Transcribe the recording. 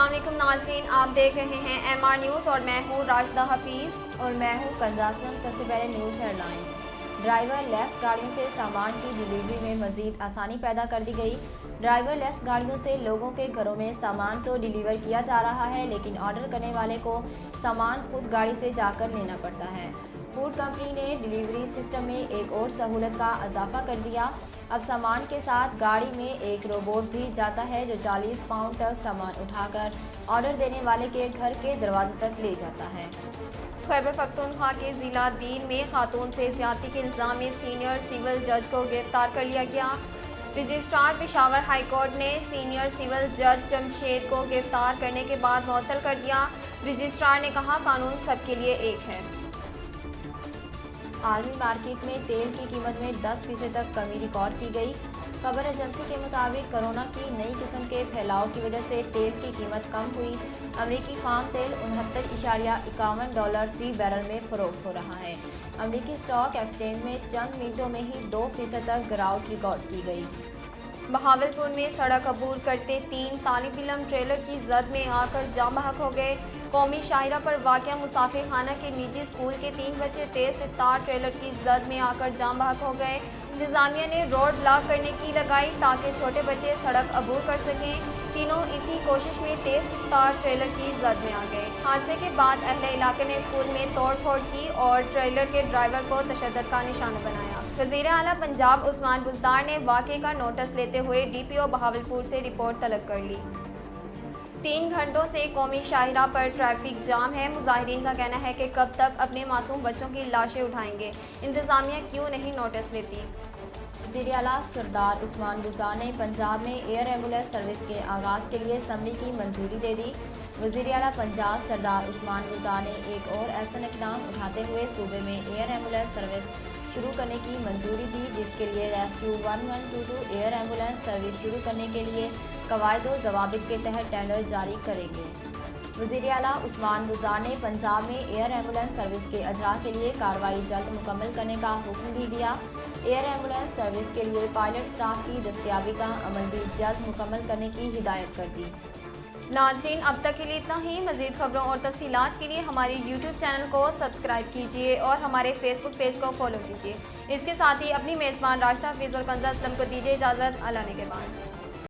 अस्सलाम वालेकुम नाज़रीन, आप देख रहे हैं MR न्यूज़ और मैं हूँ राशिदा हफीज़ और मैं हूँ कंदासम। सबसे पहले न्यूज़ हेडलाइंस। ड्राइवर लेस गाड़ियों से सामान की डिलीवरी में मजीद आसानी पैदा कर दी गई। ड्राइवर लेस गाड़ियों से लोगों के घरों में सामान तो डिलीवर किया जा रहा है, लेकिन ऑर्डर करने वाले को सामान खुद गाड़ी से जाकर लेना पड़ता है। फूड कंपनी ने डिलीवरी सिस्टम में एक और सहूलत का इजाफा कर दिया। अब सामान के साथ गाड़ी में एक रोबोट भी जाता है जो 40 पाउंड तक सामान उठाकर ऑर्डर देने वाले के घर के दरवाजे तक ले जाता है। खैबर पख्तूनख्वा के ज़िला दीन में खातून से ज्यादती के इल्ज़ाम में सीनियर सिविल जज को गिरफ्तार कर लिया गया। रजिस्ट्रार पेशावर हाई कोर्ट ने सीनियर सिविल जज जमशेद को गिरफ्तार करने के बाद मुअत्तल कर दिया। रजिस्ट्रार ने कहा, कानून सबके लिए एक है। आलमी मार्केट में तेल की कीमत में 10% तक कमी रिकॉर्ड की गई। खबर एजेंसी के मुताबिक कोरोना की नई किस्म के फैलाव की वजह से तेल की कीमत कम हुई। अमरीकी खाम तेल $69.51 फी बैरल में फरोख्त हो रहा है। अमरीकी स्टॉक एक्सचेंज में चंद मिनटों में ही 2% तक गिरावट रिकॉर्ड की गई। बहावलपुर में सड़क अबूर करते 3 तालिब इल्म ट्रेलर की जद में आकर जाम बहक हो गए। कौमी शाहिरा पर वाक़या मुसाफिर खाना के निजी स्कूल के 3 बच्चे तेज रफ्तार ट्रेलर की जद में आकर जाम बहक हो गए। इंतजामिया ने रोड ब्लॉक करने की लगाई ताकि छोटे बच्चे सड़क अबूर कर सकें। तीनों इसी कोशिश में तेज रफ्तार ट्रेलर की जद में आ गए। हादसे के बाद अहले इलाके ने स्कूल में तोड़ फोड़ की और ट्रेलर के ड्राइवर को तशद्दुद का निशाना बनाया। वज़ीर आला पंजाब उस्मान बुज़दार ने वाक़े का नोटिस लेते हुए DPO बहावलपुर से रिपोर्ट तलब कर ली। 3 घंटों से कौमी शाहिरा पर ट्रैफिक जाम है। मुजाहिरीन का कहना है कि कब तक अपने मासूम बच्चों की लाशें उठाएंगे, इंतजामिया क्यों नहीं नोटिस लेती। वज़ीर आला सरदार उस्मान बुज़दार ने पंजाब में एयर एम्बुलेंस सर्विस के आगाज़ के लिए असम्बली की मंजूरी दे दी। वज़ीर आला पंजाब सरदार उस्मान बुज़दार ने एक और ऐसा इक़दाम उठाते हुए सूबे में एयर एम्बुलेंस सर्विस शुरू करने की मंजूरी दी, जिसके लिए रेस्क्यू 1122 एयर एम्बुलेंस सर्विस शुरू करने के लिए कवायद व ज़वाबित के तहत टेंडर जारी करेंगे। वज़ीर आला उस्मान बुज़दार ने पंजाब में एयर एम्बुलेंस सर्विस के अजरा के लिए कार्रवाई जल्द मुकम्मल करने का हुक्म भी दिया। एयर एम्बुलेंस सर्विस के लिए पायलट स्टाफ की दस्तियाबी का अमल भी जल्द मुकम्मल करने की हिदायत कर दी। नाज़रीन, अब तक के लिए इतना ही। मज़ीद खबरों और तफसीलात के लिए हमारे YouTube चैनल को सब्सक्राइब कीजिए और हमारे Facebook पेज को फॉलो कीजिए। इसके साथ ही अपनी मेज़बान राशिदा हफीज़ और कंज़ा असलम को दीजिए इजाज़त। अल्लाह ने के बाद।